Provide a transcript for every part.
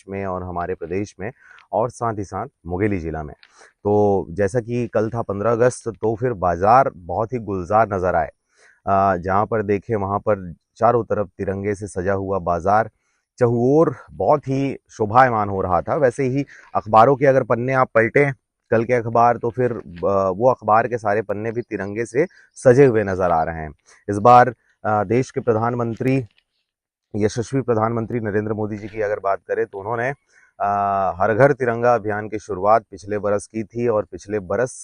में और हमारे प्रदेश में और साथ ही साथ मुंगेली जिला में। तो जैसा कि कल था 15 अगस्त, तो फिर बाजार बहुत ही गुलजार नजर आए। जहाँ पर देखे वहाँ पर चारों तरफ तिरंगे से सजा हुआ बाजार चहुओर बहुत ही शोभायमान हो रहा था। वैसे ही अखबारों के अगर पन्ने आप पलटें कल के अखबार, तो फिर वो अखबार के सारे पन्ने भी तिरंगे से सजे हुए नजर आ रहे हैं। इस बार देश के प्रधानमंत्री, यशस्वी प्रधानमंत्री नरेंद्र मोदी जी की अगर बात करें, तो उन्होंने हर घर तिरंगा अभियान की शुरुआत पिछले बरस की थी। और पिछले बरस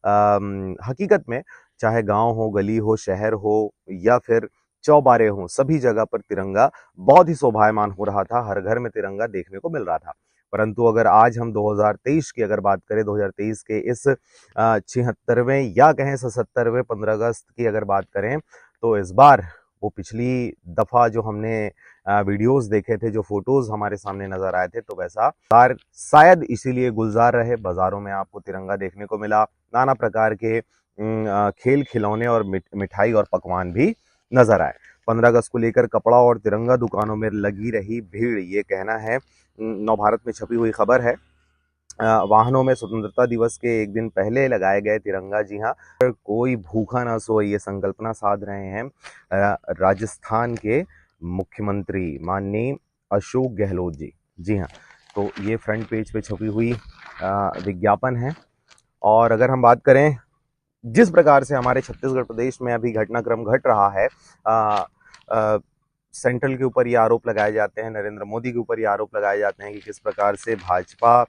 हकीकत में चाहे गांव हो, गली हो, शहर हो या फिर चौबारे हों, सभी जगह पर तिरंगा बहुत ही शोभायमान हो रहा था। हर घर में तिरंगा देखने को मिल रहा था। परंतु अगर आज हम 2023 की अगर बात करें, 2023 के इस 76वें या कहें 77वें 15 अगस्त की अगर बात करें, तो इस बार वो पिछली दफा जो हमने वीडियोस देखे थे, जो फोटोज हमारे सामने नजर आए थे, तो वैसा बाजार शायद इसीलिए गुलजार रहे। बाजारों में आपको तिरंगा देखने को मिला, नाना प्रकार के खेल खिलौने और मिठाई और पकवान भी नजर आए। 15 अगस्त को लेकर कपड़ा और तिरंगा दुकानों में लगी रही भीड़, ये कहना है नवभारत में छपी हुई खबर है। वाहनों में स्वतंत्रता दिवस के एक दिन पहले लगाए गए तिरंगा, जी हाँ, कोई भूखा ना सोए, ये संकल्पना साध रहे हैं राजस्थान के मुख्यमंत्री माननीय अशोक गहलोत जी। जी हाँ, तो ये फ्रंट पेज पे छपी हुई विज्ञापन है। और अगर हम बात करें जिस प्रकार से हमारे छत्तीसगढ़ प्रदेश में अभी घटनाक्रम घट रहा है, सेंट्रल के ऊपर ये आरोप लगाए जाते हैं, नरेंद्र मोदी के ऊपर ये आरोप लगाए जाते हैं कि किस प्रकार से भाजपा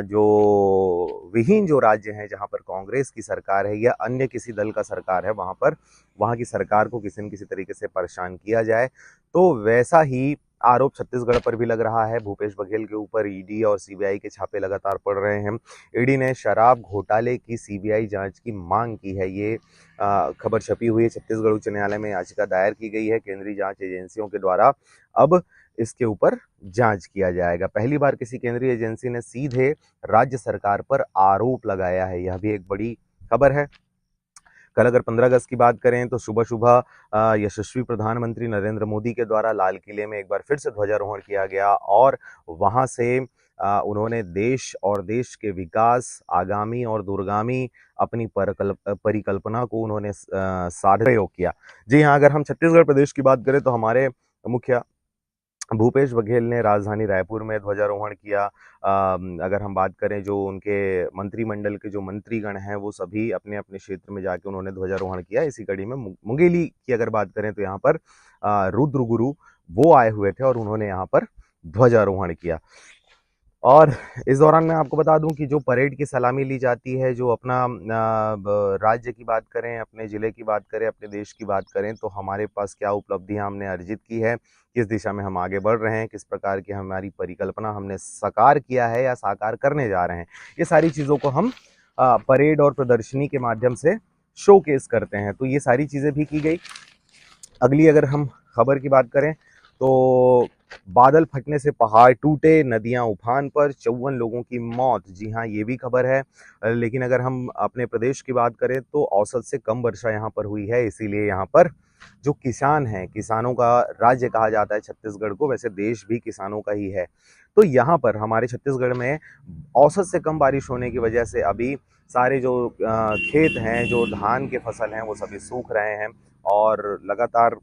जो विहीन जो राज्य हैं, जहां पर कांग्रेस की सरकार है या अन्य किसी दल का सरकार है, वहां पर वहां की सरकार को किसी न किसी तरीके से परेशान किया जाए। तो वैसा ही आरोप छत्तीसगढ़ पर भी लग रहा है। भूपेश बघेल के ऊपर ईडी और सीबीआई के छापे लगातार पड़ रहे हैं। ईडी ने शराब घोटाले की सीबीआई जांच की मांग की है। ये खबर छपी हुई है। छत्तीसगढ़ उच्च न्यायालय में याचिका दायर की गई है केंद्रीय जांच एजेंसियों के द्वारा। अब इसके ऊपर जांच किया जाएगा। पहली बार किसी केंद्रीय एजेंसी ने सीधे राज्य सरकार पर आरोप लगाया है, यह भी एक बड़ी खबर है। कल अगर 15 अगस्त की बात करें, तो सुबह सुबह यशस्वी प्रधानमंत्री नरेंद्र मोदी के द्वारा लाल किले में एक बार फिर से ध्वजारोहण किया गया और वहां से उन्होंने देश और देश के विकास, आगामी और दूरगामी अपनी परिकल्पना को उन्होंने साधे प्रयोग किया। जी हाँ, अगर हम छत्तीसगढ़ प्रदेश की बात करें, तो हमारे मुखिया भूपेश बघेल ने राजधानी रायपुर में ध्वजारोहण किया। अगर हम बात करें, जो उनके मंत्रिमंडल के जो मंत्रीगण हैं, वो सभी अपने अपने क्षेत्र में जाके उन्होंने ध्वजारोहण किया। इसी कड़ी में मुंगेली की अगर बात करें, तो यहाँ पर रुद्र गुरु वो आए हुए थे और उन्होंने यहाँ पर ध्वजारोहण किया। और इस दौरान मैं आपको बता दूं कि जो परेड की सलामी ली जाती है, जो अपना राज्य की बात करें, अपने ज़िले की बात करें, अपने देश की बात करें, तो हमारे पास क्या उपलब्धियां हमने अर्जित की है, किस दिशा में हम आगे बढ़ रहे हैं, किस प्रकार की हमारी परिकल्पना हमने साकार किया है या साकार करने जा रहे हैं, ये सारी चीज़ों को हम परेड और प्रदर्शनी के माध्यम से शोकेस करते हैं। तो ये सारी चीज़ें भी की गई। अगली अगर हम खबर की बात करें, तो बादल फटने से पहाड़ टूटे, नदियां उफान पर, 54 लोगों की मौत। जी हाँ, ये भी खबर है। लेकिन अगर हम अपने प्रदेश की बात करें, तो औसत से कम वर्षा यहाँ पर हुई है। इसीलिए यहाँ पर जो किसान हैं, किसानों का राज्य कहा जाता है छत्तीसगढ़ को, वैसे देश भी किसानों का ही है। तो यहाँ पर हमारे छत्तीसगढ़ में औसत से कम बारिश होने की वजह से अभी सारे जो खेत हैं, जो धान के फसल हैं, वो सभी सूख रहे हैं और लगातार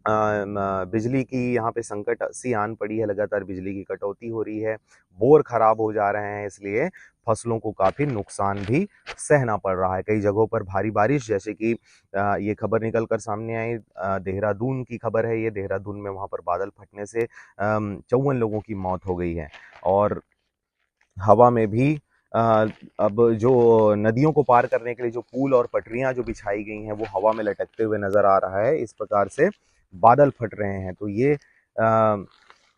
बिजली की यहाँ पे संकट सी आन पड़ी है। लगातार बिजली की कटौती हो रही है, बोर खराब हो जा रहे हैं, इसलिए फसलों को काफी नुकसान भी सहना पड़ रहा है। कई जगहों पर भारी बारिश, जैसे कि ये खबर निकल कर सामने आई, देहरादून की खबर है ये। देहरादून में वहां पर बादल फटने से 54 लोगों की मौत हो गई है। और हवा में भी अब जो नदियों को पार करने के लिए जो पुल और पटरियां जो बिछाई गई हैं, वो हवा में लटकते हुए नजर आ रहा है। इस प्रकार से बादल फट रहे हैं। तो ये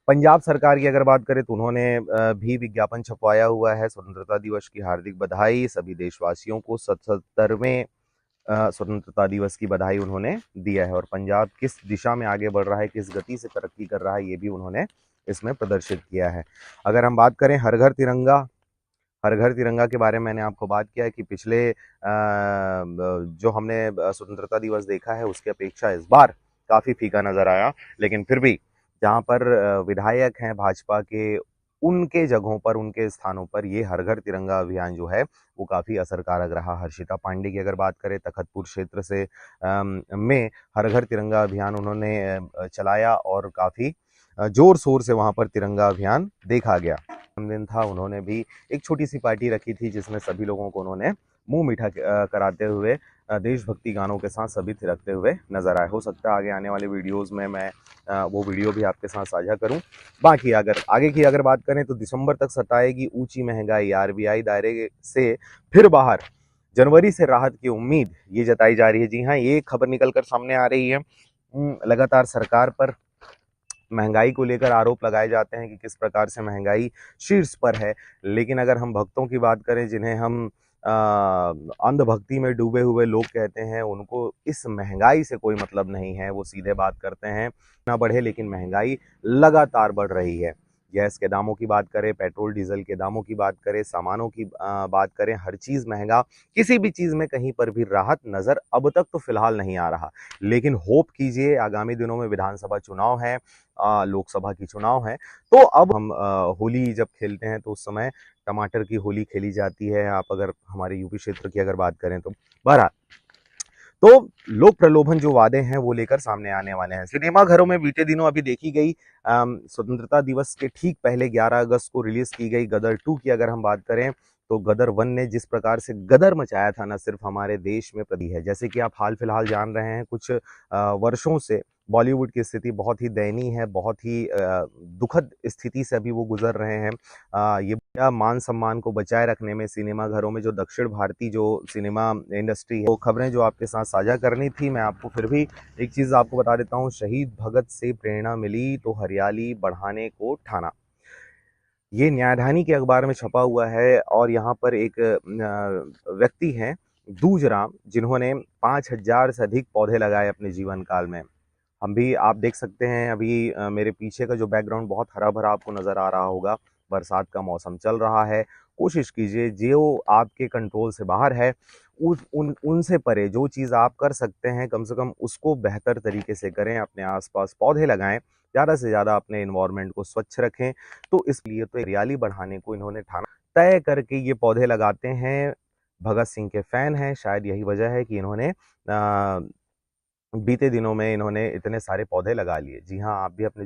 पंजाब सरकार की अगर बात करें, तो उन्होंने भी विज्ञापन छपवाया हुआ है। स्वतंत्रता दिवस की हार्दिक बधाई, सभी देशवासियों को 77वें स्वतंत्रता दिवस की बधाई उन्होंने दिया है। और पंजाब किस दिशा में आगे बढ़ रहा है, किस गति से तरक्की कर रहा है, ये भी उन्होंने इसमें प्रदर्शित किया है। अगर हम बात करें हर घर तिरंगा, हर घर तिरंगा के बारे में मैंने आपको बात किया है कि पिछले जो हमने स्वतंत्रता दिवस देखा है, उसकी अपेक्षा इस बार काफ़ी फीका नज़र आया। लेकिन फिर भी जहाँ पर विधायक हैं भाजपा के, उनके जगहों पर, उनके स्थानों पर ये हर घर तिरंगा अभियान जो है वो काफ़ी असरकारक रहा। हर्षिता पांडे की अगर बात करें, तखतपुर क्षेत्र से में हर घर तिरंगा अभियान उन्होंने चलाया और काफ़ी जोर शोर से वहाँ पर तिरंगा अभियान देखा गया। जन्मदिन था, उन्होंने भी एक छोटी सी पार्टी रखी थी जिसमें सभी लोगों को उन्होंने मुंह मीठा कराते हुए देशभक्ति गानों के साथ सभी थिरकते हुए नजर आए। हो सकता है आगे आने वाले वीडियोस में मैं वो वीडियो भी आपके साथ साझा करूं। बाकी अगर आगे की अगर बात करें तो दिसंबर तक सताएगी ऊंची महंगाई, आरबीआई दायरे से फिर बाहर, जनवरी से राहत की उम्मीद ये जताई जा रही है। जी हाँ, ये खबर निकलकर सामने आ रही है। लगातार सरकार पर महंगाई को लेकर आरोप लगाए जाते हैं कि किस प्रकार से महंगाई शीर्ष पर है, लेकिन अगर हम भक्तों की बात करें, जिन्हें हम अंधभक्ति में डूबे हुए लोग कहते हैं, उनको इस महंगाई से कोई मतलब नहीं है। वो सीधे बात करते हैं ना बढ़े, लेकिन महंगाई लगातार बढ़ रही है। गैस के दामों की बात करें, पेट्रोल डीजल के दामों की बात करें, सामानों की बात करें, हर चीज़ महंगा। किसी भी चीज़ में कहीं पर भी राहत नज़र अब तक तो फिलहाल नहीं आ रहा, लेकिन होप कीजिए आगामी दिनों में विधानसभा चुनाव है, लोकसभा की चुनाव है, तो अब हम होली जब खेलते हैं तो उस समय टमाटर की होली खेली जाती है। आप अगर हमारे यूपी क्षेत्र की अगर बात करें तो बहरहाल, तो लोक प्रलोभन जो वादे हैं वो लेकर सामने आने वाले हैं। सिनेमा घरों में बीते दिनों अभी देखी गई स्वतंत्रता दिवस के ठीक पहले 11 अगस्त को रिलीज की गई गदर 2 की अगर हम बात करें तो गदर 1 ने जिस प्रकार से गदर मचाया था न सिर्फ हमारे देश में प्रति है, जैसे कि आप हाल फिलहाल जान रहे हैं, कुछ वर्षों से बॉलीवुड की स्थिति बहुत ही दयनीय है, बहुत ही दुखद स्थिति से अभी वो गुजर रहे हैं। ये मान सम्मान को बचाए रखने में सिनेमा घरों में जो दक्षिण भारतीय जो सिनेमा इंडस्ट्री है, वो खबरें जो आपके साथ साझा करनी थी, मैं आपको फिर भी एक चीज़ आपको बता देता हूँ। शहीद भगत से प्रेरणा मिली तो हरियाली बढ़ाने को ठाना, ये न्यायधानी के अखबार में छपा हुआ है। और यहाँ पर एक व्यक्ति हैं दूजराम, जिन्होंने 5000 से अधिक पौधे लगाए अपने जीवन काल में। हम भी, आप देख सकते हैं अभी मेरे पीछे का जो बैकग्राउंड बहुत हरा भरा आपको नज़र आ रहा होगा। बरसात का मौसम चल रहा है, कोशिश कीजिए जो आपके कंट्रोल से बाहर है उनसे परे जो चीज़ आप कर सकते हैं कम से कम उसको बेहतर तरीके से करें। अपने आसपास पौधे लगाएं, ज़्यादा से ज़्यादा अपने इन्वायरमेंट को स्वच्छ रखें। तो इसलिए तो हरियाली बढ़ाने को इन्होंने ठाना, तय करके ये पौधे लगाते हैं। भगत सिंह के फैन हैं, शायद यही वजह है कि इन्होंने बीते दिनों में इन्होंने इतने सारे पौधे लगा लिए। जी हाँ, आप भी अपने